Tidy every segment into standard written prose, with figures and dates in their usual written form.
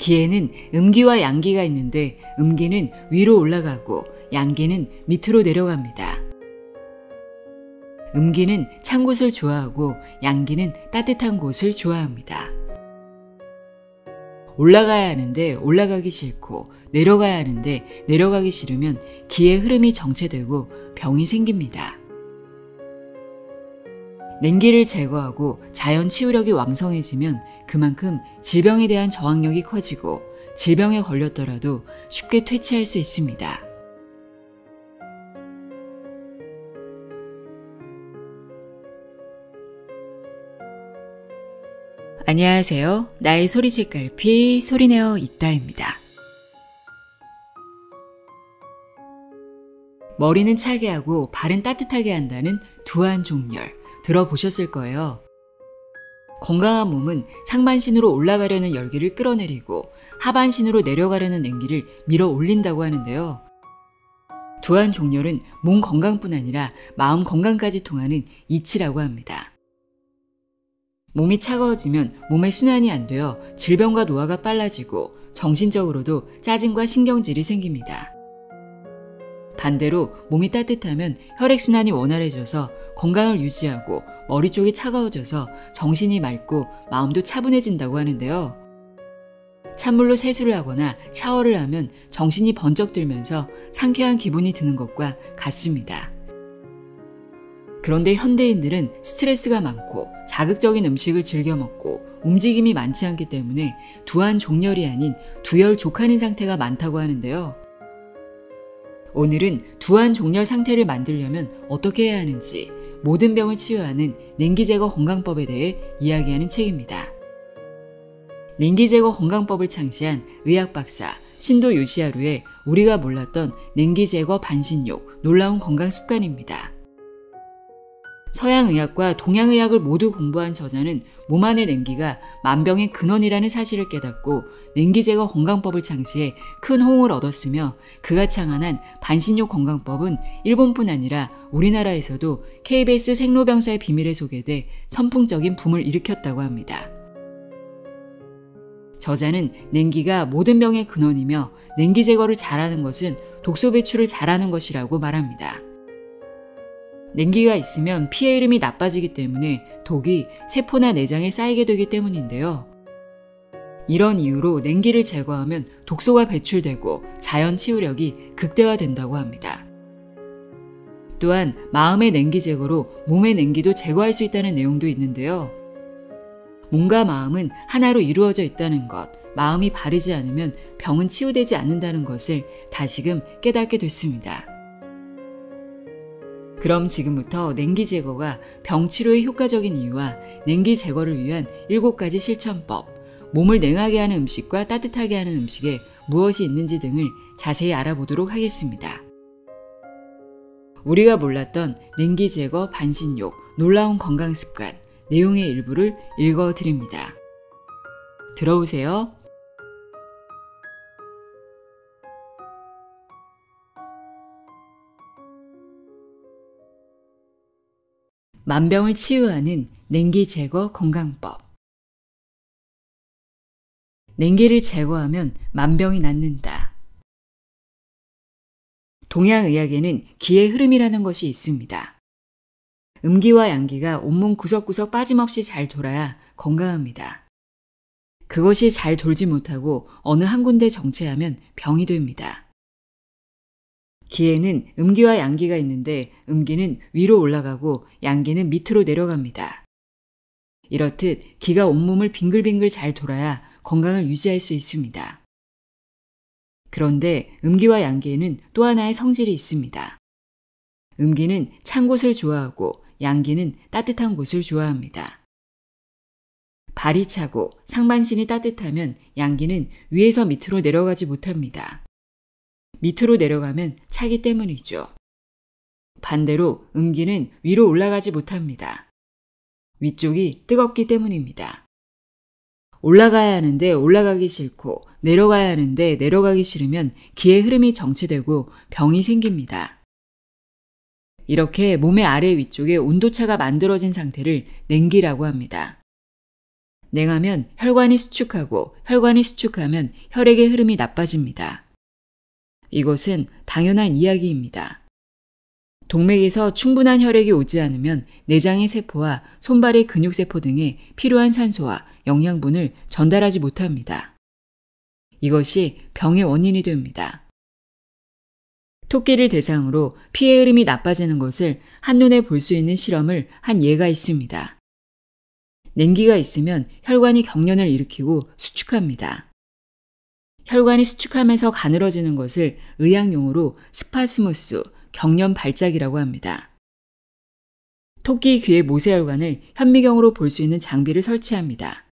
기에는 음기와 양기가 있는데 음기는 위로 올라가고 양기는 밑으로 내려갑니다. 음기는 찬 곳을 좋아하고 양기는 따뜻한 곳을 좋아합니다. 올라가야 하는데 올라가기 싫고 내려가야 하는데 내려가기 싫으면 기의 흐름이 정체되고 병이 생깁니다. 냉기를 제거하고 자연 치유력이 왕성해지면 그만큼 질병에 대한 저항력이 커지고 질병에 걸렸더라도 쉽게 퇴치할 수 있습니다. 안녕하세요. 나의 소리책갈피 소리내어 읽다입니다. 머리는 차게 하고 발은 따뜻하게 한다는 두한종렬 들어보셨을 거예요. 건강한 몸은 상반신으로 올라가려는 열기를 끌어내리고 하반신으로 내려가려는 냉기를 밀어 올린다고 하는데요. 두한종렬은 몸 건강뿐 아니라 마음 건강까지 통하는 이치라고 합니다. 몸이 차가워지면 몸의 순환이 안 되어 질병과 노화가 빨라지고 정신적으로도 짜증과 신경질이 생깁니다. 반대로 몸이 따뜻하면 혈액순환이 원활해져서 건강을 유지하고 머리 쪽이 차가워져서 정신이 맑고 마음도 차분해진다고 하는데요. 찬물로 세수를 하거나 샤워를 하면 정신이 번쩍 들면서 상쾌한 기분이 드는 것과 같습니다. 그런데 현대인들은 스트레스가 많고 자극적인 음식을 즐겨 먹고 움직임이 많지 않기 때문에 두한종렬이 아닌 두열족하는 상태가 많다고 하는데요. 오늘은 두한종렬 상태를 만들려면 어떻게 해야 하는지 모든 병을 치유하는 냉기제거 건강법에 대해 이야기하는 책입니다. 냉기제거 건강법을 창시한 의학박사 신도 요시하루의 우리가 몰랐던 냉기제거 반신욕 놀라운 건강습관입니다. 서양의학과 동양의학을 모두 공부한 저자는 몸 안의 냉기가 만병의 근원이라는 사실을 깨닫고 냉기제거 건강법을 창시해 큰 호응을 얻었으며 그가 창안한 반신욕 건강법은 일본뿐 아니라 우리나라에서도 KBS 생로병사의 비밀에 소개돼 선풍적인 붐을 일으켰다고 합니다. 저자는 냉기가 모든 병의 근원이며 냉기 제거를 잘하는 것은 독소 배출을 잘하는 것이라고 말합니다. 냉기가 있으면 피의 흐름이 나빠지기 때문에 독이 세포나 내장에 쌓이게 되기 때문인데요. 이런 이유로 냉기를 제거하면 독소가 배출되고 자연 치유력이 극대화된다고 합니다. 또한 마음의 냉기 제거로 몸의 냉기도 제거할 수 있다는 내용도 있는데요. 몸과 마음은 하나로 이루어져 있다는 것, 마음이 바르지 않으면 병은 치유되지 않는다는 것을 다시금 깨닫게 됐습니다. 그럼 지금부터 냉기 제거가 병 치료에 효과적인 이유와 냉기 제거를 위한 7가지 실천법, 몸을 냉하게 하는 음식과 따뜻하게 하는 음식에 무엇이 있는지 등을 자세히 알아보도록 하겠습니다. 우리가 몰랐던 냉기 제거 반신욕 놀라운 건강 습관 내용의 일부를 읽어드립니다. 들어오세요. 만병을 치유하는 냉기 제거 건강법. 냉기를 제거하면 만병이 낫는다. 동양의학에는 기의 흐름이라는 것이 있습니다. 음기와 양기가 온몸 구석구석 빠짐없이 잘 돌아야 건강합니다. 그것이 잘 돌지 못하고 어느 한 군데 정체하면 병이 됩니다. 기에는 음기와 양기가 있는데 음기는 위로 올라가고 양기는 밑으로 내려갑니다. 이렇듯 기가 온몸을 빙글빙글 잘 돌아야 건강을 유지할 수 있습니다. 그런데 음기와 양기에는 또 하나의 성질이 있습니다. 음기는 찬 곳을 좋아하고 양기는 따뜻한 곳을 좋아합니다. 발이 차고 상반신이 따뜻하면 양기는 위에서 밑으로 내려가지 못합니다. 밑으로 내려가면 차기 때문이죠. 반대로 음기는 위로 올라가지 못합니다. 위쪽이 뜨겁기 때문입니다. 올라가야 하는데 올라가기 싫고 내려가야 하는데 내려가기 싫으면 기의 흐름이 정체되고 병이 생깁니다. 이렇게 몸의 아래 위쪽에 온도차가 만들어진 상태를 냉기라고 합니다. 냉하면 혈관이 수축하고 혈관이 수축하면 혈액의 흐름이 나빠집니다. 이것은 당연한 이야기입니다. 동맥에서 충분한 혈액이 오지 않으면 내장의 세포와 손발의 근육세포 등에 필요한 산소와 영양분을 전달하지 못합니다. 이것이 병의 원인이 됩니다. 토끼를 대상으로 피의 흐름이 나빠지는 것을 한눈에 볼 수 있는 실험을 한 예가 있습니다. 냉기가 있으면 혈관이 경련을 일으키고 수축합니다. 혈관이 수축하면서 가늘어지는 것을 의학용어로 스파스무스, 경련 발작이라고 합니다. 토끼 귀의 모세혈관을 현미경으로 볼 수 있는 장비를 설치합니다.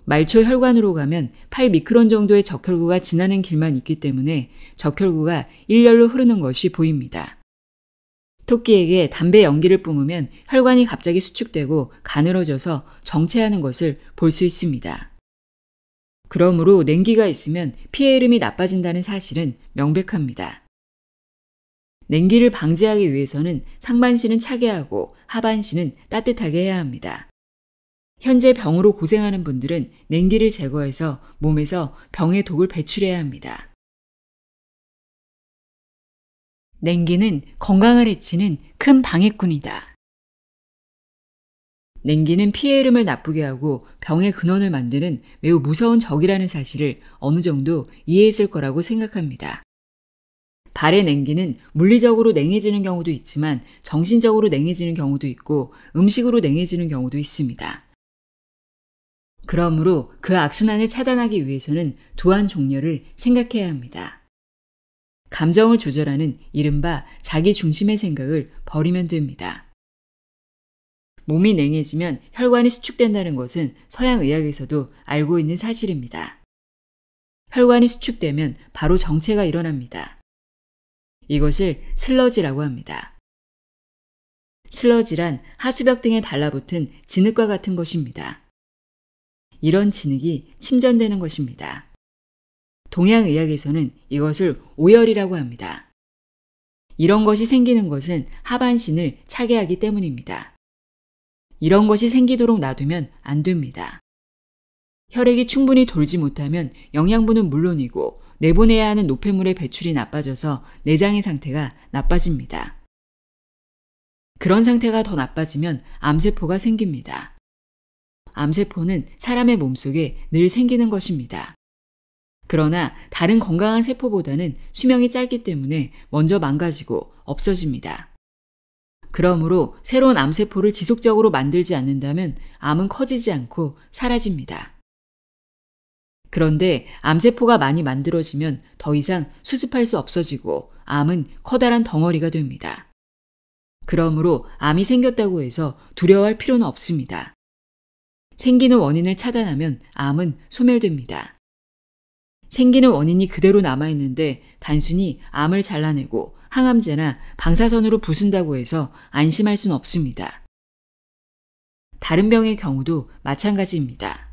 말초 혈관으로 가면 8미크론 정도의 적혈구가 지나는 길만 있기 때문에 적혈구가 일렬로 흐르는 것이 보입니다. 토끼에게 담배 연기를 뿜으면 혈관이 갑자기 수축되고 가늘어져서 정체하는 것을 볼 수 있습니다. 그러므로 냉기가 있으면 피의 흐름이 나빠진다는 사실은 명백합니다. 냉기를 방지하기 위해서는 상반신은 차게 하고 하반신은 따뜻하게 해야 합니다. 현재 병으로 고생하는 분들은 냉기를 제거해서 몸에서 병의 독을 배출해야 합니다. 냉기는 건강을 해치는 큰 방해꾼이다. 냉기는 피의 흐름을 나쁘게 하고 병의 근원을 만드는 매우 무서운 적이라는 사실을 어느 정도 이해했을 거라고 생각합니다. 발의 냉기는 물리적으로 냉해지는 경우도 있지만 정신적으로 냉해지는 경우도 있고 음식으로 냉해지는 경우도 있습니다. 그러므로 그 악순환을 차단하기 위해서는 두한 종려를 생각해야 합니다. 감정을 조절하는 이른바 자기 중심의 생각을 버리면 됩니다. 몸이 냉해지면 혈관이 수축된다는 것은 서양 의학에서도 알고 있는 사실입니다. 혈관이 수축되면 바로 정체가 일어납니다. 이것을 슬러지라고 합니다. 슬러지란 하수벽 등에 달라붙은 진흙과 같은 것입니다. 이런 진흙이 침전되는 것입니다. 동양의학에서는 이것을 오열이라고 합니다. 이런 것이 생기는 것은 하반신을 차게 하기 때문입니다. 이런 것이 생기도록 놔두면 안 됩니다. 혈액이 충분히 돌지 못하면 영양분은 물론이고 내보내야 하는 노폐물의 배출이 나빠져서 내장의 상태가 나빠집니다. 그런 상태가 더 나빠지면 암세포가 생깁니다. 암세포는 사람의 몸속에 늘 생기는 것입니다. 그러나 다른 건강한 세포보다는 수명이 짧기 때문에 먼저 망가지고 없어집니다. 그러므로 새로운 암세포를 지속적으로 만들지 않는다면 암은 커지지 않고 사라집니다. 그런데 암세포가 많이 만들어지면 더 이상 수습할 수 없어지고 암은 커다란 덩어리가 됩니다. 그러므로 암이 생겼다고 해서 두려워할 필요는 없습니다. 생기는 원인을 차단하면 암은 소멸됩니다. 생기는 원인이 그대로 남아있는데 단순히 암을 잘라내고 항암제나 방사선으로 부순다고 해서 안심할 수는 없습니다. 다른 병의 경우도 마찬가지입니다.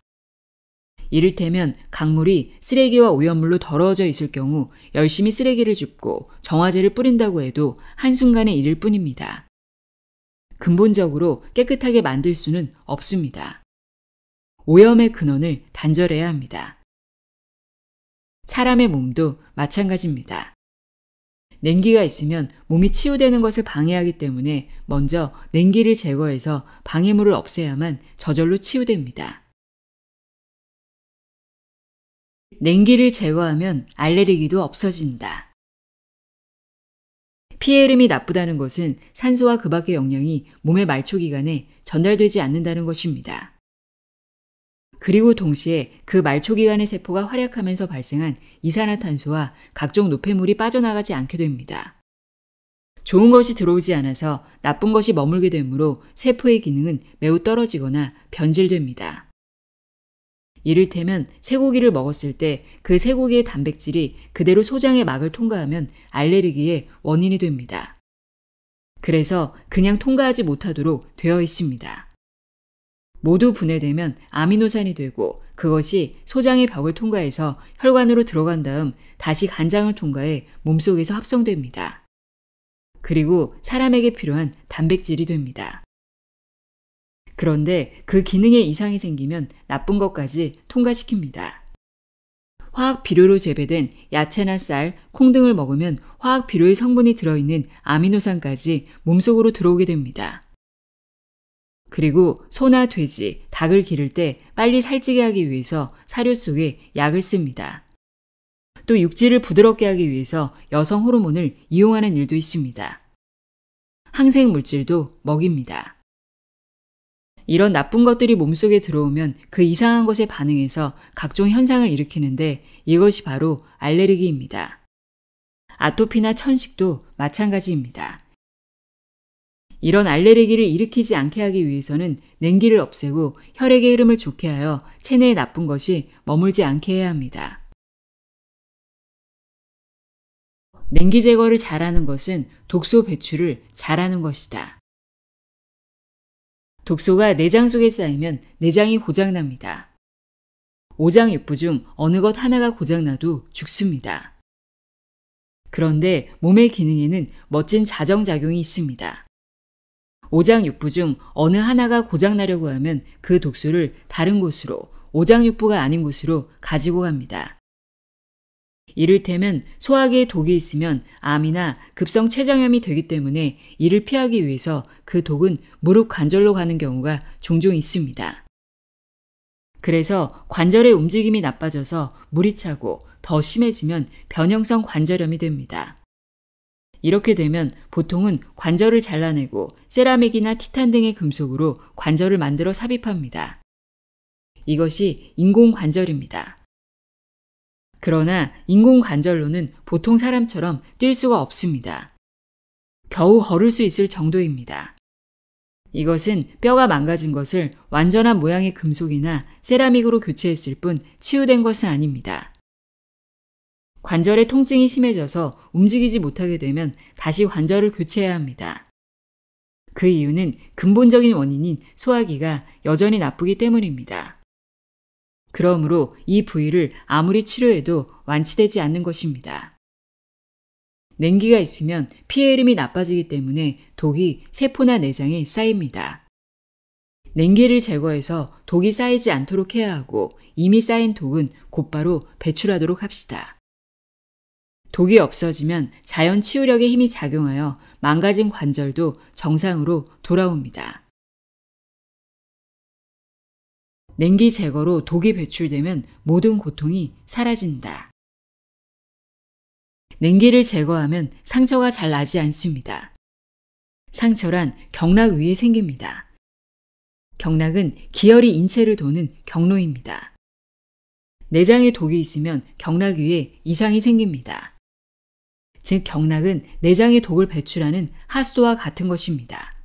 이를테면 강물이 쓰레기와 오염물로 더러워져 있을 경우 열심히 쓰레기를 줍고 정화제를 뿌린다고 해도 한순간의 일일 뿐입니다. 근본적으로 깨끗하게 만들 수는 없습니다. 오염의 근원을 단절해야 합니다. 사람의 몸도 마찬가지입니다. 냉기가 있으면 몸이 치유되는 것을 방해하기 때문에 먼저 냉기를 제거해서 방해물을 없애야만 저절로 치유됩니다. 냉기를 제거하면 알레르기도 없어진다. 피의 흐름이 나쁘다는 것은 산소와 그 밖의 영양이 몸의 말초기관에 전달되지 않는다는 것입니다. 그리고 동시에 그 말초기관의 세포가 활약하면서 발생한 이산화탄소와 각종 노폐물이 빠져나가지 않게 됩니다. 좋은 것이 들어오지 않아서 나쁜 것이 머물게 되므로 세포의 기능은 매우 떨어지거나 변질됩니다. 이를테면 쇠고기를 먹었을 때 그 쇠고기의 단백질이 그대로 소장의 막을 통과하면 알레르기의 원인이 됩니다. 그래서 그냥 통과하지 못하도록 되어 있습니다. 모두 분해되면 아미노산이 되고 그것이 소장의 벽을 통과해서 혈관으로 들어간 다음 다시 간장을 통과해 몸속에서 합성됩니다. 그리고 사람에게 필요한 단백질이 됩니다. 그런데 그 기능에 이상이 생기면 나쁜 것까지 통과시킵니다. 화학 비료로 재배된 야채나 쌀, 콩 등을 먹으면 화학 비료의 성분이 들어있는 아미노산까지 몸속으로 들어오게 됩니다. 그리고 소나 돼지, 닭을 기를 때 빨리 살찌게 하기 위해서 사료 속에 약을 씁니다. 또 육질을 부드럽게 하기 위해서 여성 호르몬을 이용하는 일도 있습니다. 항생 물질도 먹입니다. 이런 나쁜 것들이 몸속에 들어오면 그 이상한 것에 반응해서 각종 현상을 일으키는데 이것이 바로 알레르기입니다. 아토피나 천식도 마찬가지입니다. 이런 알레르기를 일으키지 않게 하기 위해서는 냉기를 없애고 혈액의 흐름을 좋게 하여 체내에 나쁜 것이 머물지 않게 해야 합니다. 냉기 제거를 잘하는 것은 독소 배출을 잘하는 것이다. 독소가 내장 속에 쌓이면 내장이 고장납니다. 오장육부 중 어느 것 하나가 고장나도 죽습니다. 그런데 몸의 기능에는 멋진 자정작용이 있습니다. 오장육부 중 어느 하나가 고장나려고 하면 그 독소를 다른 곳으로, 오장육부가 아닌 곳으로 가지고 갑니다. 이를테면 소화기에 독이 있으면 암이나 급성 췌장염이 되기 때문에 이를 피하기 위해서 그 독은 무릎 관절로 가는 경우가 종종 있습니다. 그래서 관절의 움직임이 나빠져서 물이 차고 더 심해지면 변형성 관절염이 됩니다. 이렇게 되면 보통은 관절을 잘라내고 세라믹이나 티탄 등의 금속으로 관절을 만들어 삽입합니다. 이것이 인공관절입니다. 그러나 인공관절로는 보통 사람처럼 뛸 수가 없습니다. 겨우 걸을 수 있을 정도입니다. 이것은 뼈가 망가진 것을 완전한 모양의 금속이나 세라믹으로 교체했을 뿐 치유된 것은 아닙니다. 관절의 통증이 심해져서 움직이지 못하게 되면 다시 관절을 교체해야 합니다. 그 이유는 근본적인 원인인 소화기가 여전히 나쁘기 때문입니다. 그러므로 이 부위를 아무리 치료해도 완치되지 않는 것입니다. 냉기가 있으면 피의 흐름이 나빠지기 때문에 독이 세포나 내장에 쌓입니다. 냉기를 제거해서 독이 쌓이지 않도록 해야 하고 이미 쌓인 독은 곧바로 배출하도록 합시다. 독이 없어지면 자연 치유력의 힘이 작용하여 망가진 관절도 정상으로 돌아옵니다. 냉기 제거로 독이 배출되면 모든 고통이 사라진다. 냉기를 제거하면 상처가 잘 나지 않습니다. 상처란 경락 위에 생깁니다. 경락은 기혈이 인체를 도는 경로입니다. 내장에 독이 있으면 경락 위에 이상이 생깁니다. 즉 경락은 내장에 독을 배출하는 하수도와 같은 것입니다.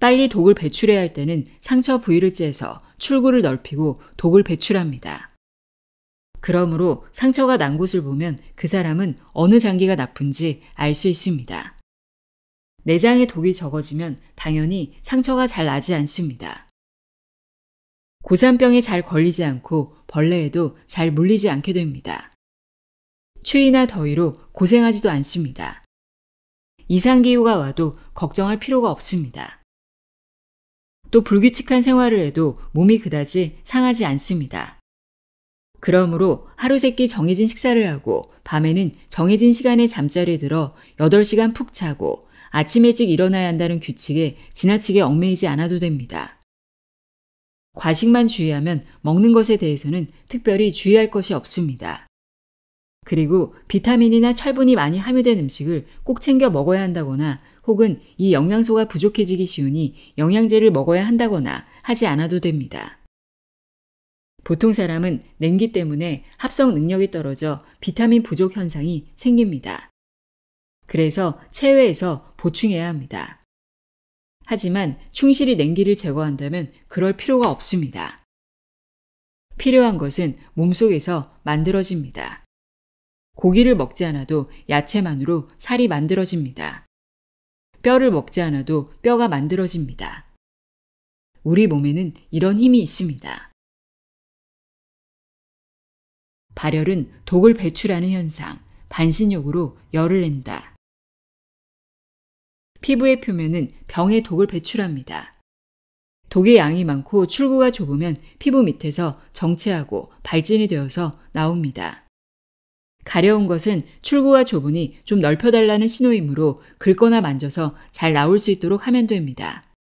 빨리 독을 배출해야 할 때는 상처 부위를 째서 출구를 넓히고 독을 배출합니다. 그러므로 상처가 난 곳을 보면 그 사람은 어느 장기가 나쁜지 알 수 있습니다. 내장에 독이 적어지면 당연히 상처가 잘 나지 않습니다. 고산병에 잘 걸리지 않고 벌레에도 잘 물리지 않게 됩니다. 추위나 더위로 고생하지도 않습니다. 이상기후가 와도 걱정할 필요가 없습니다. 또 불규칙한 생활을 해도 몸이 그다지 상하지 않습니다. 그러므로 하루 세끼 정해진 식사를 하고 밤에는 정해진 시간에 잠자리에 들어 8시간 푹 자고 아침 일찍 일어나야 한다는 규칙에 지나치게 얽매이지 않아도 됩니다. 과식만 주의하면 먹는 것에 대해서는 특별히 주의할 것이 없습니다. 그리고 비타민이나 철분이 많이 함유된 음식을 꼭 챙겨 먹어야 한다거나 혹은 이 영양소가 부족해지기 쉬우니 영양제를 먹어야 한다거나 하지 않아도 됩니다. 보통 사람은 냉기 때문에 합성 능력이 떨어져 비타민 부족 현상이 생깁니다. 그래서 체외에서 보충해야 합니다. 하지만 충실히 냉기를 제거한다면 그럴 필요가 없습니다. 필요한 것은 몸속에서 만들어집니다. 고기를 먹지 않아도 야채만으로 살이 만들어집니다. 뼈를 먹지 않아도 뼈가 만들어집니다. 우리 몸에는 이런 힘이 있습니다. 발열은 독을 배출하는 현상, 반신욕으로 열을 낸다. 피부의 표면은 병의 독을 배출합니다. 독의 양이 많고 출구가 좁으면 피부 밑에서 정체하고 발진이 되어서 나옵니다. 가려운 것은 출구가 좁으니 좀 넓혀달라는 신호이므로 긁거나 만져서 잘 나올 수 있도록 하면 됩니다.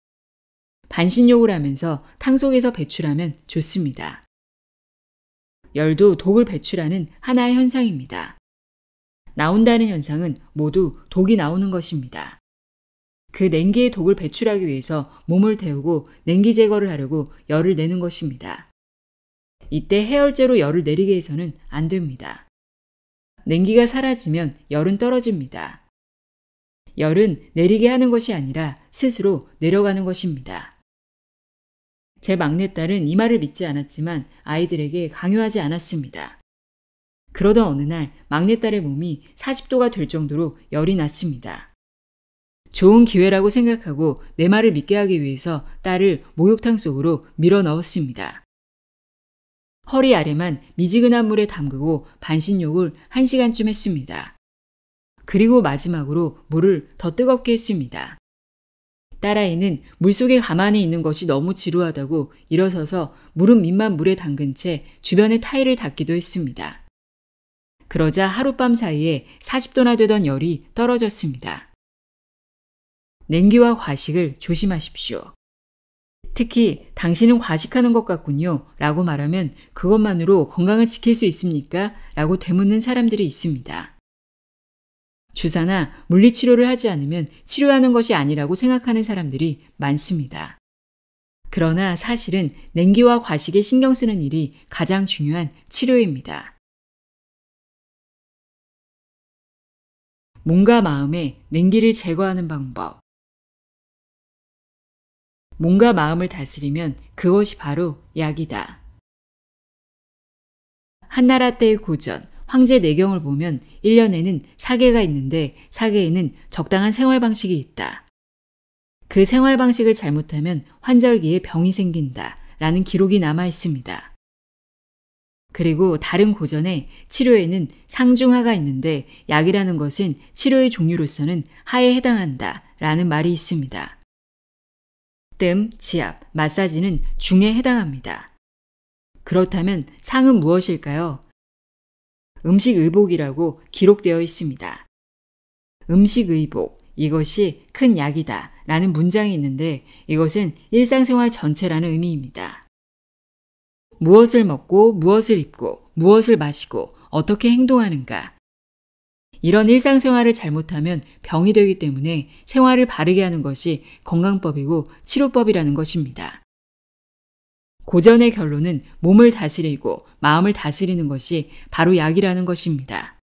반신욕을 하면서 탕 속에서 배출하면 좋습니다. 열도 독을 배출하는 하나의 현상입니다. 나온다는 현상은 모두 독이 나오는 것입니다. 그 냉기의 독을 배출하기 위해서 몸을 데우고 냉기 제거를 하려고 열을 내는 것입니다. 이때 해열제로 열을 내리게 해서는 안 됩니다. 냉기가 사라지면 열은 떨어집니다. 열은 내리게 하는 것이 아니라 스스로 내려가는 것입니다. 제 막내딸은 이 말을 믿지 않았지만 아이들에게 강요하지 않았습니다. 그러던 어느 날 막내딸의 몸이 40도가 될 정도로 열이 났습니다. 좋은 기회라고 생각하고 내 말을 믿게 하기 위해서 딸을 목욕탕 속으로 밀어 넣었습니다. 허리 아래만 미지근한 물에 담그고 반신욕을 1시간쯤 했습니다. 그리고 마지막으로 물을 더 뜨겁게 했습니다. 딸아이는 물속에 가만히 있는 것이 너무 지루하다고 일어서서 무릎 밑만 물에 담근 채 주변의 타일을 닦기도 했습니다. 그러자 하룻밤 사이에 40도나 되던 열이 떨어졌습니다. 냉기와 과식을 조심하십시오. 특히 당신은 과식하는 것 같군요 라고 말하면 그것만으로 건강을 지킬 수 있습니까? 라고 되묻는 사람들이 있습니다. 주사나 물리치료를 하지 않으면 치료하는 것이 아니라고 생각하는 사람들이 많습니다. 그러나 사실은 냉기와 과식에 신경 쓰는 일이 가장 중요한 치료입니다. 몸과 마음의 냉기를 제거하는 방법. 몸과 마음을 다스리면 그것이 바로 약이다. 한나라 때의 고전, 황제 내경을 보면 1년에는 사계가 있는데 사계에는 적당한 생활 방식이 있다. 그 생활 방식을 잘못하면 환절기에 병이 생긴다 라는 기록이 남아 있습니다. 그리고 다른 고전에 치료에는 상중하가 있는데 약이라는 것은 치료의 종류로서는 하에 해당한다 라는 말이 있습니다. 뜸, 지압, 마사지는 중에 해당합니다. 그렇다면 상은 무엇일까요? 음식의복이라고 기록되어 있습니다. 음식의복, 이것이 큰 약이다 라는 문장이 있는데 이것은 일상생활 전체라는 의미입니다. 무엇을 먹고 무엇을 입고 무엇을 마시고 어떻게 행동하는가. 이런 일상생활을 잘못하면 병이 되기 때문에 생활을 바르게 하는 것이 건강법이고 치료법이라는 것입니다. 고전의 결론은 몸을 다스리고 마음을 다스리는 것이 바로 약이라는 것입니다.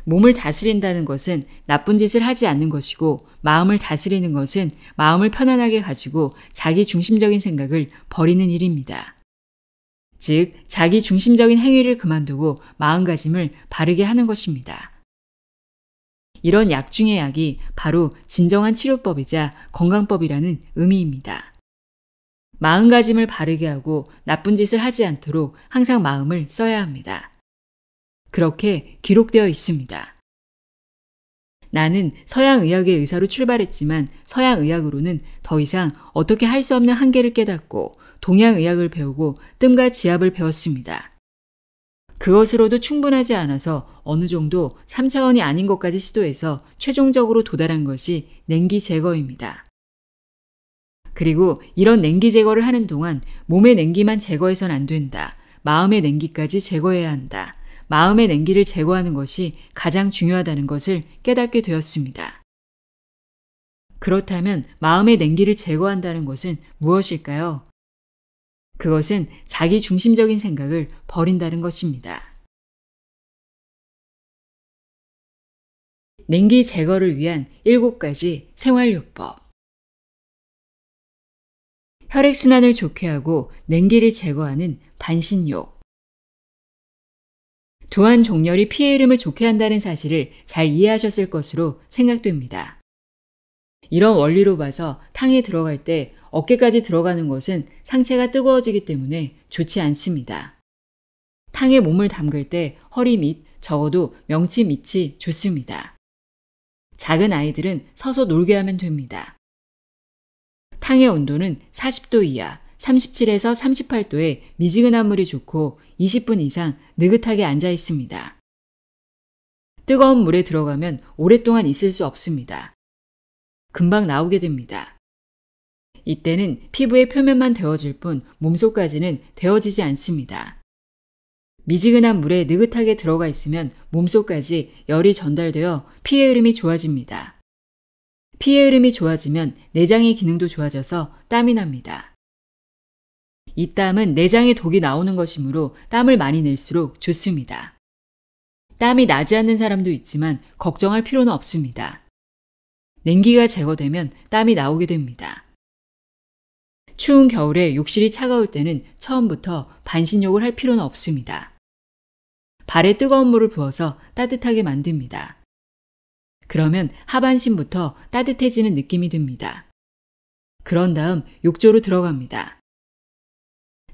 몸을 다스린다는 것은 나쁜 짓을 하지 않는 것이고 마음을 다스리는 것은 마음을 편안하게 가지고 자기 중심적인 생각을 버리는 일입니다. 즉, 자기 중심적인 행위를 그만두고 마음가짐을 바르게 하는 것입니다. 이런 약 중의 약이 바로 진정한 치료법이자 건강법이라는 의미입니다. 마음가짐을 바르게 하고 나쁜 짓을 하지 않도록 항상 마음을 써야 합니다. 그렇게 기록되어 있습니다. 나는 서양의학의 의사로 출발했지만 서양의학으로는 더 이상 어떻게 할 수 없는 한계를 깨닫고 동양의학을 배우고 뜸과 지압을 배웠습니다. 그것으로도 충분하지 않아서 어느 정도 3차원이 아닌 것까지 시도해서 최종적으로 도달한 것이 냉기 제거입니다. 그리고 이런 냉기 제거를 하는 동안 몸의 냉기만 제거해서는 안 된다. 마음의 냉기까지 제거해야 한다. 마음의 냉기를 제거하는 것이 가장 중요하다는 것을 깨닫게 되었습니다. 그렇다면 마음의 냉기를 제거한다는 것은 무엇일까요? 그것은 자기 중심적인 생각을 버린다는 것입니다. 냉기 제거를 위한 7가지 생활요법. 혈액순환을 좋게 하고 냉기를 제거하는 반신욕. 두한종렬이 피의 흐름을 좋게 한다는 사실을 잘 이해하셨을 것으로 생각됩니다. 이런 원리로 봐서 탕에 들어갈 때 어깨까지 들어가는 것은 상체가 뜨거워지기 때문에 좋지 않습니다. 탕에 몸을 담글 때 허리 밑, 적어도 명치 밑이 좋습니다. 작은 아이들은 서서 놀게 하면 됩니다. 탕의 온도는 40도 이하, 37에서 38도의 미지근한 물이 좋고 20분 이상 느긋하게 앉아 있습니다. 뜨거운 물에 들어가면 오랫동안 있을 수 없습니다. 금방 나오게 됩니다. 이때는 피부의 표면만 데워질 뿐 몸속까지는 데워지지 않습니다. 미지근한 물에 느긋하게 들어가 있으면 몸속까지 열이 전달되어 피의 흐름이 좋아집니다. 피의 흐름이 좋아지면 내장의 기능도 좋아져서 땀이 납니다. 이 땀은 내장에 독이 나오는 것이므로 땀을 많이 낼수록 좋습니다. 땀이 나지 않는 사람도 있지만 걱정할 필요는 없습니다. 냉기가 제거되면 땀이 나오게 됩니다. 추운 겨울에 욕실이 차가울 때는 처음부터 반신욕을 할 필요는 없습니다. 발에 뜨거운 물을 부어서 따뜻하게 만듭니다. 그러면 하반신부터 따뜻해지는 느낌이 듭니다. 그런 다음 욕조로 들어갑니다.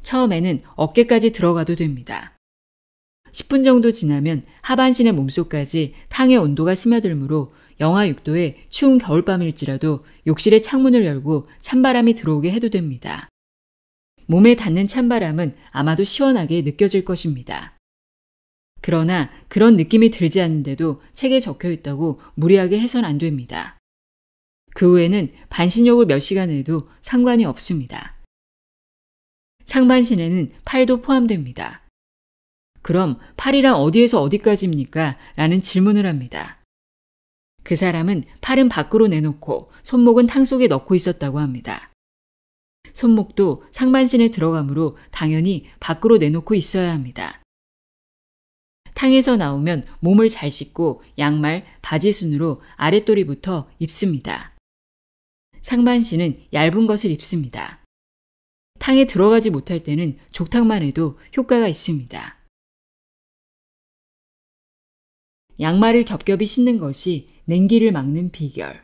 처음에는 어깨까지 들어가도 됩니다. 10분 정도 지나면 하반신의 몸속까지 탕의 온도가 스며들므로 영하 6도의 추운 겨울밤일지라도 욕실의 창문을 열고 찬바람이 들어오게 해도 됩니다. 몸에 닿는 찬바람은 아마도 시원하게 느껴질 것입니다. 그러나 그런 느낌이 들지 않는데도 책에 적혀 있다고 무리하게 해선 안 됩니다. 그 후에는 반신욕을 몇 시간 해도 상관이 없습니다. 상반신에는 팔도 포함됩니다. 그럼 팔이랑 어디에서 어디까지입니까? 라는 질문을 합니다. 그 사람은 팔은 밖으로 내놓고 손목은 탕 속에 넣고 있었다고 합니다. 손목도 상반신에 들어가므로 당연히 밖으로 내놓고 있어야 합니다. 탕에서 나오면 몸을 잘 씻고 양말, 바지 순으로 아랫도리부터 입습니다. 상반신은 얇은 것을 입습니다. 탕에 들어가지 못할 때는 족탕만 해도 효과가 있습니다. 양말을 겹겹이 신는 것이 냉기를 막는 비결.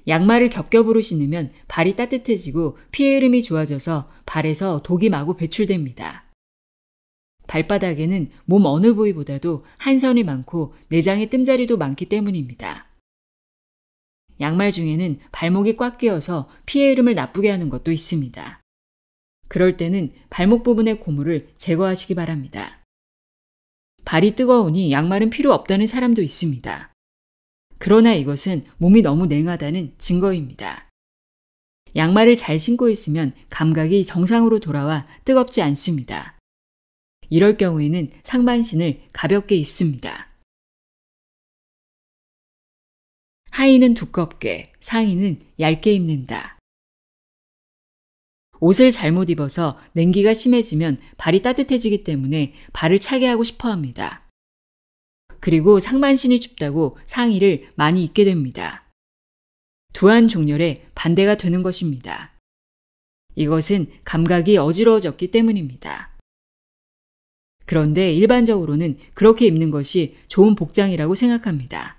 양말을 겹겹으로 신으면 발이 따뜻해지고 피의 흐름이 좋아져서 발에서 독이 마구 배출됩니다. 발바닥에는 몸 어느 부위보다도 한선이 많고 내장의 뜸자리도 많기 때문입니다. 양말 중에는 발목이 꽉 끼어서 피의 흐름을 나쁘게 하는 것도 있습니다. 그럴 때는 발목 부분의 고무를 제거하시기 바랍니다. 발이 뜨거우니 양말은 필요 없다는 사람도 있습니다. 그러나 이것은 몸이 너무 냉하다는 증거입니다. 양말을 잘 신고 있으면 감각이 정상으로 돌아와 뜨겁지 않습니다. 이럴 경우에는 상반신을 가볍게 입습니다. 하의는 두껍게, 상의는 얇게 입는다. 옷을 잘못 입어서 냉기가 심해지면 발이 따뜻해지기 때문에 발을 차게 하고 싶어 합니다. 그리고 상반신이 춥다고 상의를 많이 입게 됩니다. 두한 종렬에 반대가 되는 것입니다. 이것은 감각이 어지러워졌기 때문입니다. 그런데 일반적으로는 그렇게 입는 것이 좋은 복장이라고 생각합니다.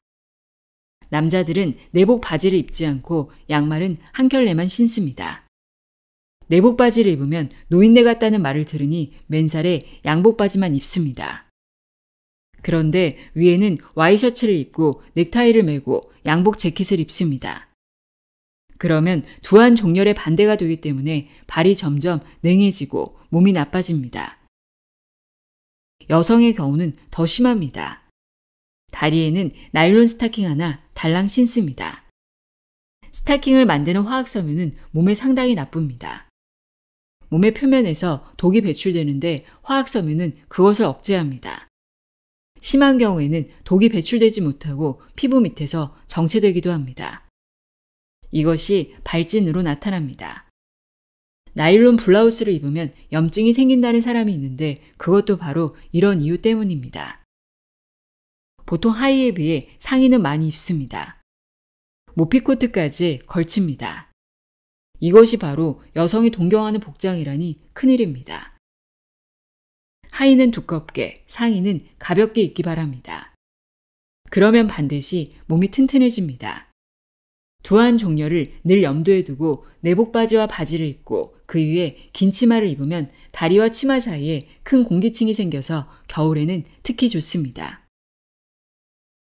남자들은 내복 바지를 입지 않고 양말은 한 켤레만 신습니다. 내복 바지를 입으면 노인네 같다는 말을 들으니 맨살에 양복 바지만 입습니다. 그런데 위에는 와이셔츠를 입고 넥타이를 매고 양복 재킷을 입습니다. 그러면 두한 종렬의 반대가 되기 때문에 발이 점점 냉해지고 몸이 나빠집니다. 여성의 경우는 더 심합니다. 다리에는 나일론 스타킹 하나 달랑 신습니다. 스타킹을 만드는 화학섬유는 몸에 상당히 나쁩니다. 몸의 표면에서 독이 배출되는데 화학섬유는 그것을 억제합니다. 심한 경우에는 독이 배출되지 못하고 피부 밑에서 정체되기도 합니다. 이것이 발진으로 나타납니다. 나일론 블라우스를 입으면 염증이 생긴다는 사람이 있는데 그것도 바로 이런 이유 때문입니다. 보통 하의에 비해 상의는 많이 입습니다. 모피코트까지 걸칩니다. 이것이 바로 여성이 동경하는 복장이라니 큰일입니다. 하의는 두껍게, 상의는 가볍게 입기 바랍니다. 그러면 반드시 몸이 튼튼해집니다. 두한 종렬을 늘 염두에 두고 내복 바지와 바지를 입고 그 위에 긴 치마를 입으면 다리와 치마 사이에 큰 공기층이 생겨서 겨울에는 특히 좋습니다.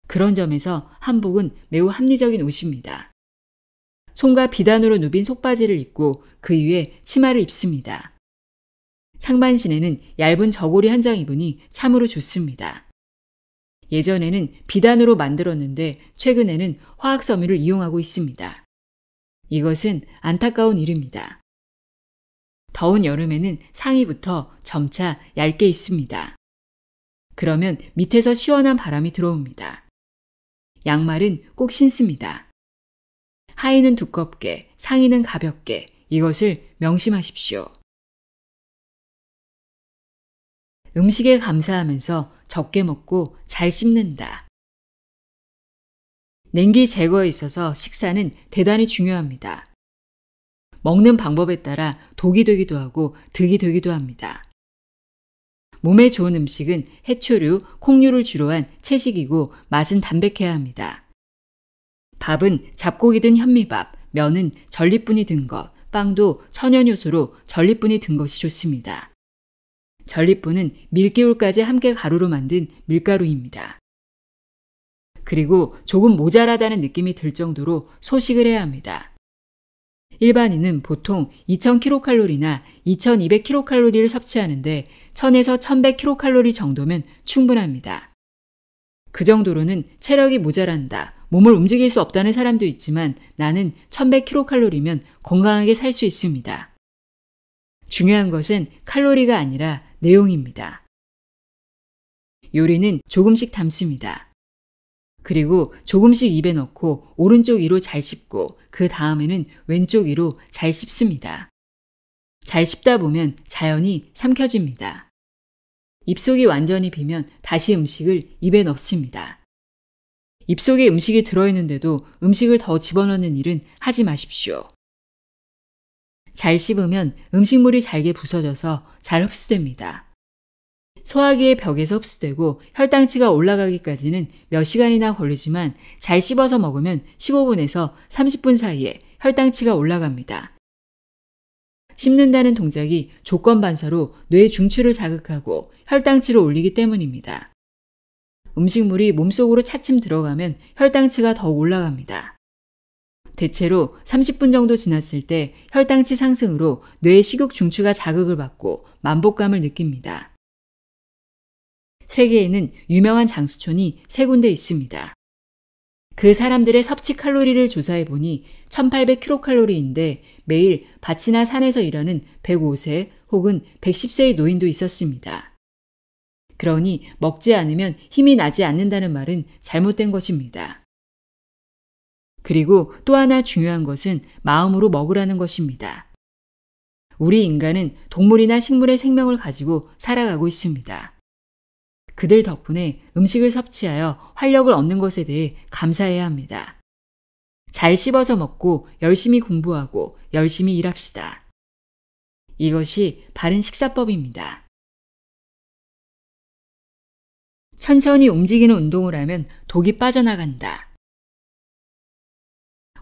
그런 점에서 한복은 매우 합리적인 옷입니다. 손과 비단으로 누빈 속바지를 입고 그 위에 치마를 입습니다. 상반신에는 얇은 저고리 한 장 입으니 참으로 좋습니다. 예전에는 비단으로 만들었는데 최근에는 화학섬유를 이용하고 있습니다. 이것은 안타까운 일입니다. 더운 여름에는 상의부터 점차 얇게 입습니다. 그러면 밑에서 시원한 바람이 들어옵니다. 양말은 꼭 신습니다. 하의는 두껍게, 상의는 가볍게, 이것을 명심하십시오. 음식에 감사하면서 적게 먹고 잘 씹는다. 냉기 제거에 있어서 식사는 대단히 중요합니다. 먹는 방법에 따라 독이 되기도 하고 득이 되기도 합니다. 몸에 좋은 음식은 해초류, 콩류를 주로 한 채식이고 맛은 담백해야 합니다. 밥은 잡곡이 든 현미밥, 면은 전리분이 든 것, 빵도 천연효소로 전리분이 든 것이 좋습니다. 전리분은 밀기울까지 함께 가루로 만든 밀가루입니다. 그리고 조금 모자라다는 느낌이 들 정도로 소식을 해야 합니다. 일반인은 보통 2000kcal나 2200kcal를 섭취하는데 1000에서 1100kcal 정도면 충분합니다. 그 정도로는 체력이 모자란다, 몸을 움직일 수 없다는 사람도 있지만 나는 1100kcal면 건강하게 살 수 있습니다. 중요한 것은 칼로리가 아니라 내용입니다. 요리는 조금씩 담습니다. 그리고 조금씩 입에 넣고 오른쪽 이로 잘 씹고 그 다음에는 왼쪽 이로 잘 씹습니다. 잘 씹다 보면 자연히 삼켜집니다. 입속이 완전히 비면 다시 음식을 입에 넣습니다. 입속에 음식이 들어있는데도 음식을 더 집어넣는 일은 하지 마십시오. 잘 씹으면 음식물이 잘게 부서져서 잘 흡수됩니다. 소화기의 벽에서 흡수되고 혈당치가 올라가기까지는 몇 시간이나 걸리지만 잘 씹어서 먹으면 15분에서 30분 사이에 혈당치가 올라갑니다. 씹는다는 동작이 조건반사로 뇌 중추를 자극하고 혈당치를 올리기 때문입니다. 음식물이 몸속으로 차츰 들어가면 혈당치가 더 올라갑니다. 대체로 30분 정도 지났을 때 혈당치 상승으로 뇌의 식욕 중추가 자극을 받고 만복감을 느낍니다. 세계에는 유명한 장수촌이 3군데 있습니다. 그 사람들의 섭취 칼로리를 조사해 보니 1800kcal인데 매일 밭이나 산에서 일하는 105세 혹은 110세의 노인도 있었습니다. 그러니 먹지 않으면 힘이 나지 않는다는 말은 잘못된 것입니다. 그리고 또 하나 중요한 것은 마음으로 먹으라는 것입니다. 우리 인간은 동물이나 식물의 생명을 가지고 살아가고 있습니다. 그들 덕분에 음식을 섭취하여 활력을 얻는 것에 대해 감사해야 합니다. 잘 씹어서 먹고 열심히 공부하고 열심히 일합시다. 이것이 바른 식사법입니다. 천천히 움직이는 운동을 하면 독이 빠져나간다.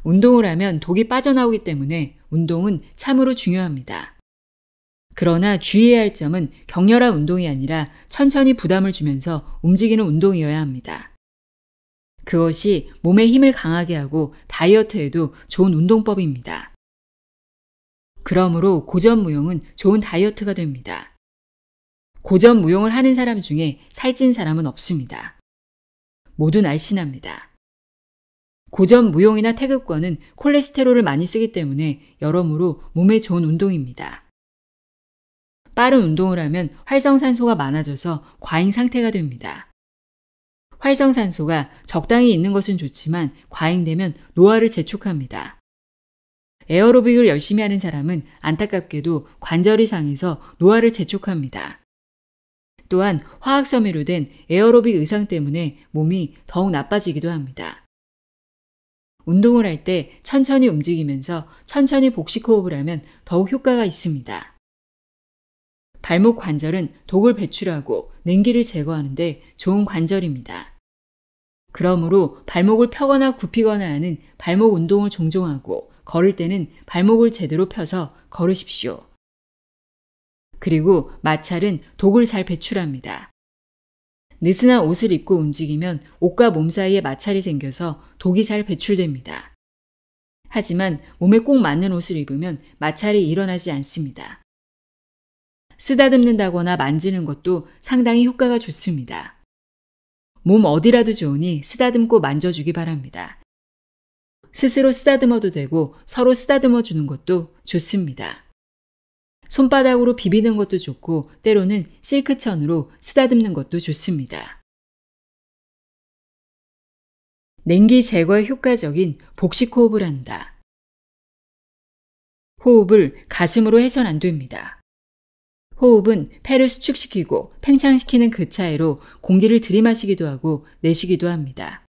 운동을 하면 독이 빠져나오기 때문에 운동은 참으로 중요합니다. 그러나 주의해야 할 점은 격렬한 운동이 아니라 천천히 부담을 주면서 움직이는 운동이어야 합니다. 그것이 몸의 힘을 강하게 하고 다이어트에도 좋은 운동법입니다. 그러므로 고전무용은 좋은 다이어트가 됩니다. 고전무용을 하는 사람 중에 살찐 사람은 없습니다. 모두 날씬합니다. 고전무용이나 태극권은 콜레스테롤을 많이 쓰기 때문에 여러모로 몸에 좋은 운동입니다. 빠른 운동을 하면 활성산소가 많아져서 과잉 상태가 됩니다. 활성산소가 적당히 있는 것은 좋지만 과잉되면 노화를 재촉합니다. 에어로빅을 열심히 하는 사람은 안타깝게도 관절이 상해서 노화를 재촉합니다. 또한 화학섬유로 된 에어로빅 의상 때문에 몸이 더욱 나빠지기도 합니다. 운동을 할 때 천천히 움직이면서 천천히 복식호흡을 하면 더욱 효과가 있습니다. 발목 관절은 독을 배출하고 냉기를 제거하는데 좋은 관절입니다. 그러므로 발목을 펴거나 굽히거나 하는 발목 운동을 종종 하고 걸을 때는 발목을 제대로 펴서 걸으십시오. 그리고 마찰은 독을 잘 배출합니다. 느슨한 옷을 입고 움직이면 옷과 몸 사이에 마찰이 생겨서 독이 잘 배출됩니다. 하지만 몸에 꼭 맞는 옷을 입으면 마찰이 일어나지 않습니다. 쓰다듬는다거나 만지는 것도 상당히 효과가 좋습니다. 몸 어디라도 좋으니 쓰다듬고 만져주기 바랍니다. 스스로 쓰다듬어도 되고 서로 쓰다듬어 주는 것도 좋습니다. 손바닥으로 비비는 것도 좋고 때로는 실크천으로 쓰다듬는 것도 좋습니다. 냉기 제거에 효과적인 복식 호흡을 한다. 호흡을 가슴으로 해선 안 됩니다. 호흡은 폐를 수축시키고 팽창시키는 그 차이로 공기를 들이마시기도 하고 내쉬기도 합니다.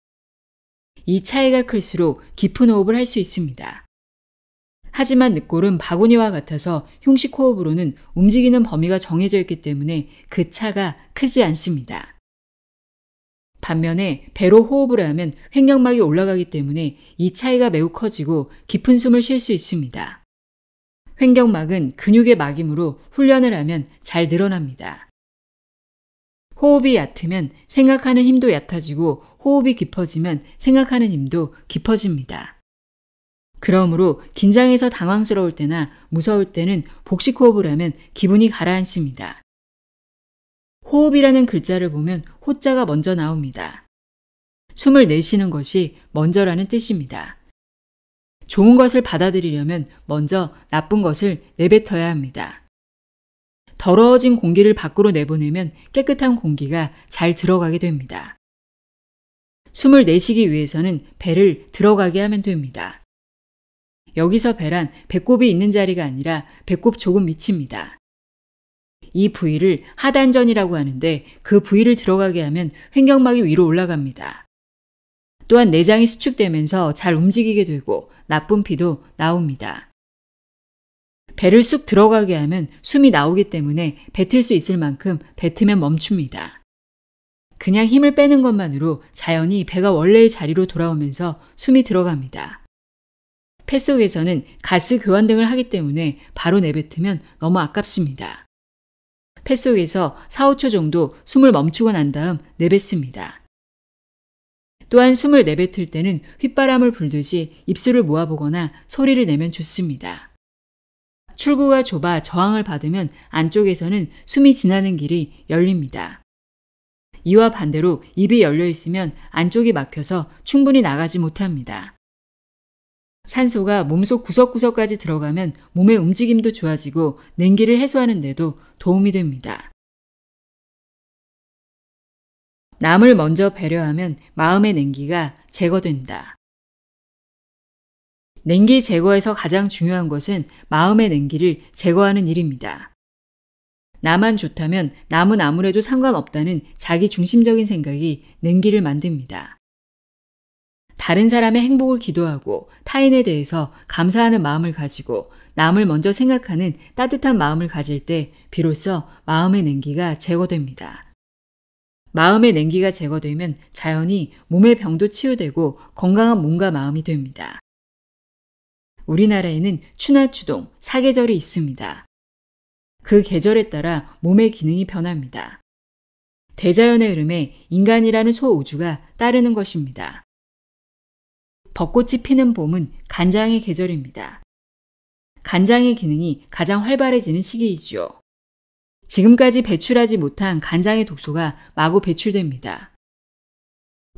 이 차이가 클수록 깊은 호흡을 할 수 있습니다. 하지만 늑골은 바구니와 같아서 흉식 호흡으로는 움직이는 범위가 정해져 있기 때문에 그 차가 크지 않습니다. 반면에 배로 호흡을 하면 횡격막이 올라가기 때문에 이 차이가 매우 커지고 깊은 숨을 쉴 수 있습니다. 횡격막은 근육의 막이므로 훈련을 하면 잘 늘어납니다. 호흡이 얕으면 생각하는 힘도 얕아지고 호흡이 깊어지면 생각하는 힘도 깊어집니다. 그러므로 긴장해서 당황스러울 때나 무서울 때는 복식 호흡을 하면 기분이 가라앉습니다. 호흡이라는 글자를 보면 호자가 먼저 나옵니다. 숨을 내쉬는 것이 먼저라는 뜻입니다. 좋은 것을 받아들이려면 먼저 나쁜 것을 내뱉어야 합니다. 더러워진 공기를 밖으로 내보내면 깨끗한 공기가 잘 들어가게 됩니다. 숨을 내쉬기 위해서는 배를 들어가게 하면 됩니다. 여기서 배란 배꼽이 있는 자리가 아니라 배꼽 조금 밑입니다. 이 부위를 하단전이라고 하는데 그 부위를 들어가게 하면 횡격막이 위로 올라갑니다. 또한 내장이 수축되면서 잘 움직이게 되고 나쁜 피도 나옵니다. 배를 쑥 들어가게 하면 숨이 나오기 때문에 뱉을 수 있을 만큼 뱉으면 멈춥니다. 그냥 힘을 빼는 것만으로 자연히 배가 원래의 자리로 돌아오면서 숨이 들어갑니다. 폐 속에서는 가스 교환 등을 하기 때문에 바로 내뱉으면 너무 아깝습니다. 폐 속에서 4, 5초 정도 숨을 멈추고 난 다음 내뱉습니다. 또한 숨을 내뱉을 때는 휘바람을 불듯이 입술을 모아보거나 소리를 내면 좋습니다. 출구가 좁아 저항을 받으면 안쪽에서는 숨이 지나는 길이 열립니다. 이와 반대로 입이 열려 있으면 안쪽이 막혀서 충분히 나가지 못합니다. 산소가 몸속 구석구석까지 들어가면 몸의 움직임도 좋아지고 냉기를 해소하는 데도 도움이 됩니다. 남을 먼저 배려하면 마음의 냉기가 제거된다. 냉기 제거에서 가장 중요한 것은 마음의 냉기를 제거하는 일입니다. 나만 좋다면 남은 아무래도 상관없다는 자기 중심적인 생각이 냉기를 만듭니다. 다른 사람의 행복을 기도하고 타인에 대해서 감사하는 마음을 가지고 남을 먼저 생각하는 따뜻한 마음을 가질 때 비로소 마음의 냉기가 제거됩니다. 마음의 냉기가 제거되면 자연히 몸의 병도 치유되고 건강한 몸과 마음이 됩니다. 우리나라에는 추나추동, 사계절이 있습니다. 그 계절에 따라 몸의 기능이 변합니다. 대자연의 흐름에 인간이라는 소우주가 따르는 것입니다. 벚꽃이 피는 봄은 간장의 계절입니다. 간장의 기능이 가장 활발해지는 시기이지요. 지금까지 배출하지 못한 간장의 독소가 마구 배출됩니다.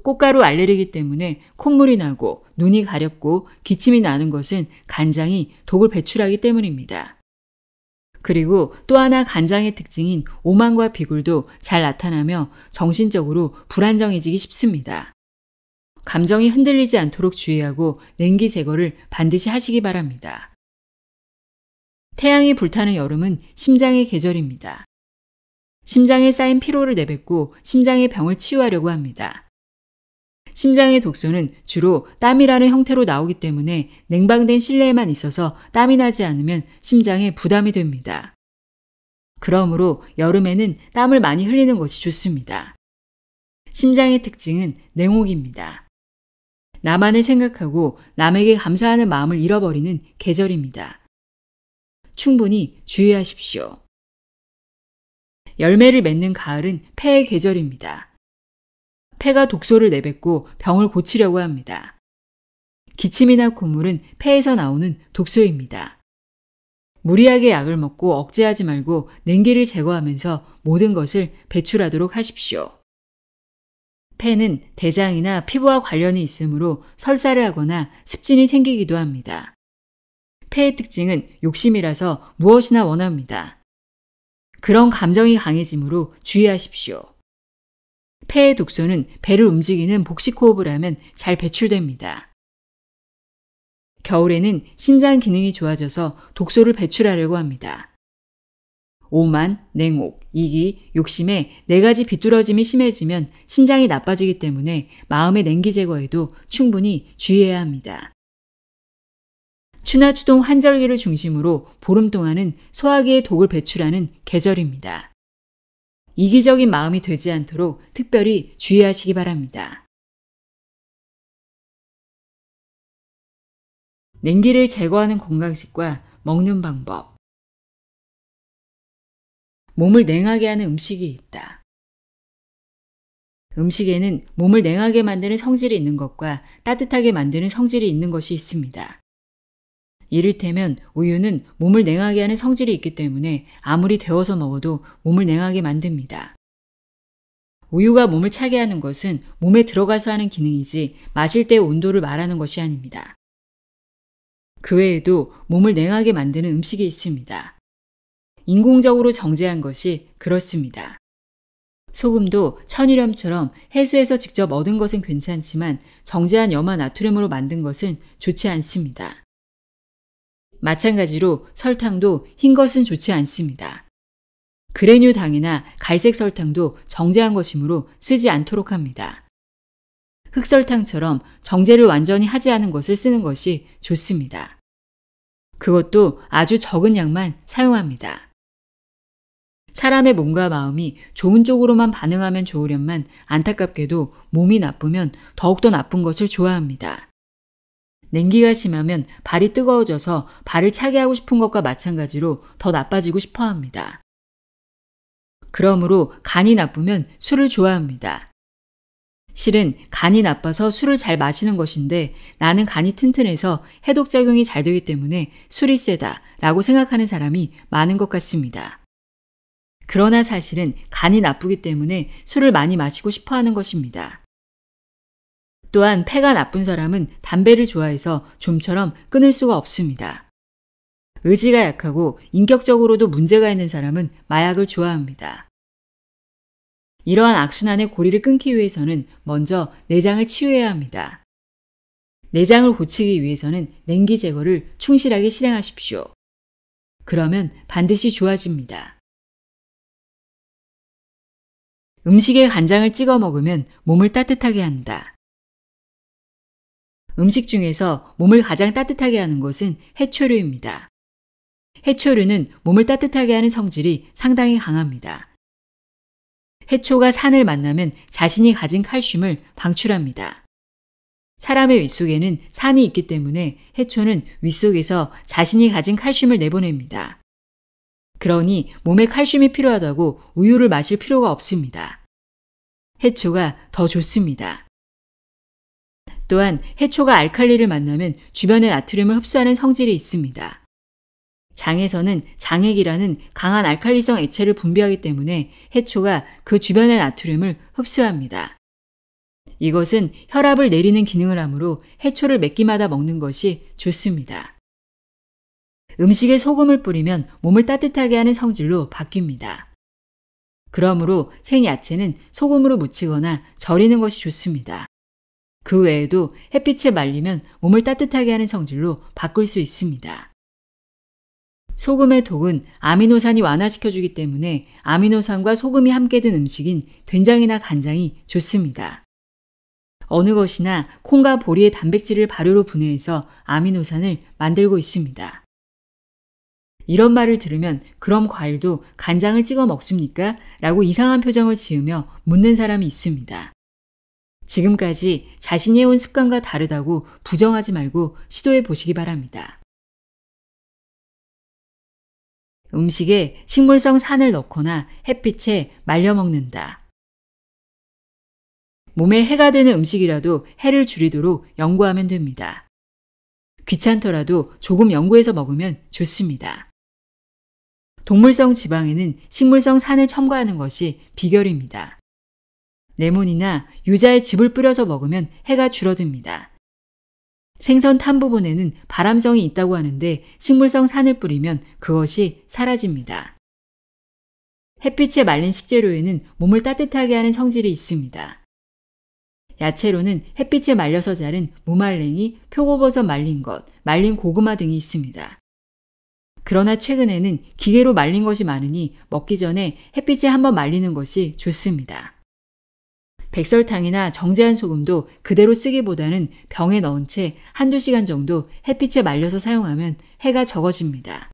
꽃가루 알레르기 때문에 콧물이 나고 눈이 가렵고 기침이 나는 것은 간장이 독을 배출하기 때문입니다. 그리고 또 하나 간장의 특징인 오만과 비굴도 잘 나타나며 정신적으로 불안정해지기 쉽습니다. 감정이 흔들리지 않도록 주의하고 냉기 제거를 반드시 하시기 바랍니다. 태양이 불타는 여름은 심장의 계절입니다. 심장에 쌓인 피로를 내뱉고 심장의 병을 치유하려고 합니다. 심장의 독소는 주로 땀이라는 형태로 나오기 때문에 냉방된 실내에만 있어서 땀이 나지 않으면 심장에 부담이 됩니다. 그러므로 여름에는 땀을 많이 흘리는 것이 좋습니다. 심장의 특징은 냉옥입니다. 나만을 생각하고 남에게 감사하는 마음을 잃어버리는 계절입니다. 충분히 주의하십시오. 열매를 맺는 가을은 폐의 계절입니다. 폐가 독소를 내뱉고 병을 고치려고 합니다. 기침이나 콧물은 폐에서 나오는 독소입니다. 무리하게 약을 먹고 억제하지 말고 냉기를 제거하면서 모든 것을 배출하도록 하십시오. 폐는 대장이나 피부와 관련이 있으므로 설사를 하거나 습진이 생기기도 합니다. 폐의 특징은 욕심이라서 무엇이나 원합니다. 그런 감정이 강해지므로 주의하십시오. 폐의 독소는 배를 움직이는 복식호흡을 하면 잘 배출됩니다. 겨울에는 신장 기능이 좋아져서 독소를 배출하려고 합니다. 오만, 냉혹, 이기, 욕심에 4가지 비뚤어짐이 심해지면 신장이 나빠지기 때문에 마음의 냉기 제거에도 충분히 주의해야 합니다. 추나 추동 환절기를 중심으로 보름 동안은 소화기의 독을 배출하는 계절입니다. 이기적인 마음이 되지 않도록 특별히 주의하시기 바랍니다. 냉기를 제거하는 건강식과 먹는 방법. 몸을 냉하게 하는 음식이 있다. 음식에는 몸을 냉하게 만드는 성질이 있는 것과 따뜻하게 만드는 성질이 있는 것이 있습니다. 이를테면 우유는 몸을 냉하게 하는 성질이 있기 때문에 아무리 데워서 먹어도 몸을 냉하게 만듭니다. 우유가 몸을 차게 하는 것은 몸에 들어가서 하는 기능이지 마실 때의 온도를 말하는 것이 아닙니다. 그 외에도 몸을 냉하게 만드는 음식이 있습니다. 인공적으로 정제한 것이 그렇습니다. 소금도 천일염처럼 해수에서 직접 얻은 것은 괜찮지만 정제한 염화 나트륨으로 만든 것은 좋지 않습니다. 마찬가지로 설탕도 흰 것은 좋지 않습니다. 그레뉴당이나 갈색 설탕도 정제한 것이므로 쓰지 않도록 합니다. 흑설탕처럼 정제를 완전히 하지 않은 것을 쓰는 것이 좋습니다. 그것도 아주 적은 양만 사용합니다. 사람의 몸과 마음이 좋은 쪽으로만 반응하면 좋으련만 안타깝게도 몸이 나쁘면 더욱더 나쁜 것을 좋아합니다. 냉기가 심하면 발이 뜨거워져서 발을 차게 하고 싶은 것과 마찬가지로 더 나빠지고 싶어 합니다. 그러므로 간이 나쁘면 술을 좋아합니다. 실은 간이 나빠서 술을 잘 마시는 것인데 나는 간이 튼튼해서 해독작용이 잘 되기 때문에 술이 세다 라고 생각하는 사람이 많은 것 같습니다. 그러나 사실은 간이 나쁘기 때문에 술을 많이 마시고 싶어 하는 것입니다. 또한 폐가 나쁜 사람은 담배를 좋아해서 좀처럼 끊을 수가 없습니다. 의지가 약하고 인격적으로도 문제가 있는 사람은 마약을 좋아합니다. 이러한 악순환의 고리를 끊기 위해서는 먼저 내장을 치유해야 합니다. 내장을 고치기 위해서는 냉기 제거를 충실하게 실행하십시오. 그러면 반드시 좋아집니다. 음식에 간장을 찍어 먹으면 몸을 따뜻하게 한다. 음식 중에서 몸을 가장 따뜻하게 하는 것은 해초류입니다. 해초류는 몸을 따뜻하게 하는 성질이 상당히 강합니다. 해초가 산을 만나면 자신이 가진 칼슘을 방출합니다. 사람의 윗속에는 산이 있기 때문에 해초는 윗속에서 자신이 가진 칼슘을 내보냅니다. 그러니 몸에 칼슘이 필요하다고 우유를 마실 필요가 없습니다. 해초가 더 좋습니다. 또한 해초가 알칼리를 만나면 주변의 나트륨을 흡수하는 성질이 있습니다. 장에서는 장액이라는 강한 알칼리성 액체를 분비하기 때문에 해초가 그 주변의 나트륨을 흡수합니다. 이것은 혈압을 내리는 기능을 하므로 해초를 몇 끼마다 먹는 것이 좋습니다. 음식에 소금을 뿌리면 몸을 따뜻하게 하는 성질로 바뀝니다. 그러므로 생야채는 소금으로 무치거나 절이는 것이 좋습니다. 그 외에도 햇빛에 말리면 몸을 따뜻하게 하는 성질로 바꿀 수 있습니다. 소금의 독은 아미노산이 완화시켜주기 때문에 아미노산과 소금이 함께 든 음식인 된장이나 간장이 좋습니다. 어느 것이나 콩과 보리의 단백질을 발효로 분해해서 아미노산을 만들고 있습니다. 이런 말을 들으면 그럼 과일도 간장을 찍어 먹습니까? 라고 이상한 표정을 지으며 묻는 사람이 있습니다. 지금까지 자신이 해온 습관과 다르다고 부정하지 말고 시도해 보시기 바랍니다. 음식에 식물성 산을 넣거나 햇빛에 말려 먹는다. 몸에 해가 되는 음식이라도 해를 줄이도록 연구하면 됩니다. 귀찮더라도 조금 연구해서 먹으면 좋습니다. 동물성 지방에는 식물성 산을 첨가하는 것이 비결입니다. 레몬이나 유자에 즙을 뿌려서 먹으면 해가 줄어듭니다. 생선 탄 부분에는 발암성이 있다고 하는데 식물성 산을 뿌리면 그것이 사라집니다. 햇빛에 말린 식재료에는 몸을 따뜻하게 하는 성질이 있습니다. 야채로는 햇빛에 말려서 자른 무말랭이, 표고버섯 말린 것, 말린 고구마 등이 있습니다. 그러나 최근에는 기계로 말린 것이 많으니 먹기 전에 햇빛에 한번 말리는 것이 좋습니다. 백설탕이나 정제한 소금도 그대로 쓰기보다는 병에 넣은 채 한두 시간 정도 햇빛에 말려서 사용하면 해가 적어집니다.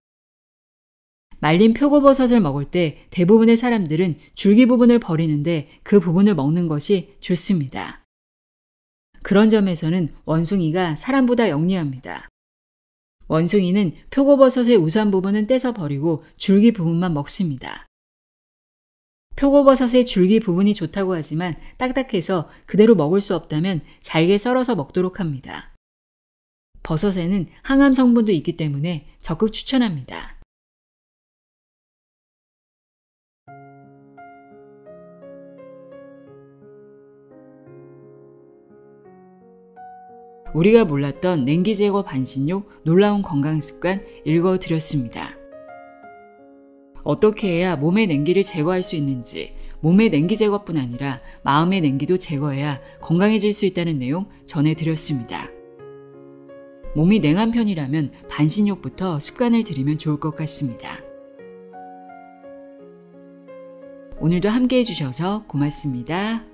말린 표고버섯을 먹을 때 대부분의 사람들은 줄기 부분을 버리는데 그 부분을 먹는 것이 좋습니다. 그런 점에서는 원숭이가 사람보다 영리합니다. 원숭이는 표고버섯의 우수한 부분은 떼서 버리고 줄기 부분만 먹습니다. 표고버섯의 줄기 부분이 좋다고 하지만 딱딱해서 그대로 먹을 수 없다면 잘게 썰어서 먹도록 합니다. 버섯에는 항암 성분도 있기 때문에 적극 추천합니다. 우리가 몰랐던 냉기 제거 반신욕 놀라운 건강 습관 읽어드렸습니다. 어떻게 해야 몸의 냉기를 제거할 수 있는지, 몸의 냉기 제거뿐 아니라 마음의 냉기도 제거해야 건강해질 수 있다는 내용 전해드렸습니다. 몸이 냉한 편이라면 반신욕부터 습관을 들이면 좋을 것 같습니다. 오늘도 함께 해주셔서 고맙습니다.